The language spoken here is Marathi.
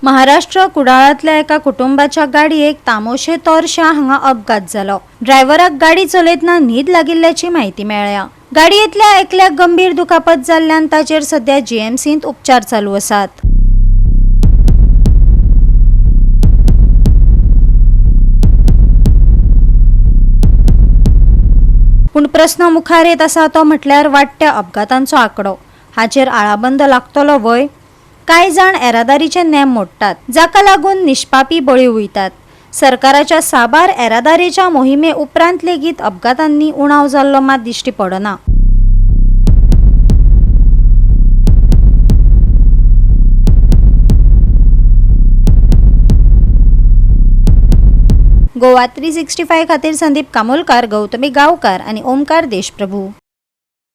महाराष्ट्र कुडाळातल्या एका कुटुंबाच्या गाडयेक तामोशे तोरशा हांगा अपघात जालो। ड्रायव्हराक गाडी चलयतना न्हीद लागिल्ल्याची माहिती मेळ्ळ्या। गाडयेंतल्या एकल्याक गंभीर दुखापत जाल्ल्यान ताचेर सध्या जीएमसींत उपचार चालू आसात। पूण प्रश्न मुखार येत आसा तो म्हटल्यार वाडट्या अपघातांचो आंकडो। हाचेर आळाबंद लागतलो वय? कांय जाण येरादारीचे नेम मोडटात, जाका लागून निष्पापी बळी वयतात। सरकाराच्या साबार येरादारीच्या मोहिमे उपरांत लेगीत अपघातांनी उणाव जाल्लो मात दिश्टी पडना। गोवा 365 खातीर संदीप कामोलकार, गौतमी गांवकार आनी ओमकार देशप्रभू।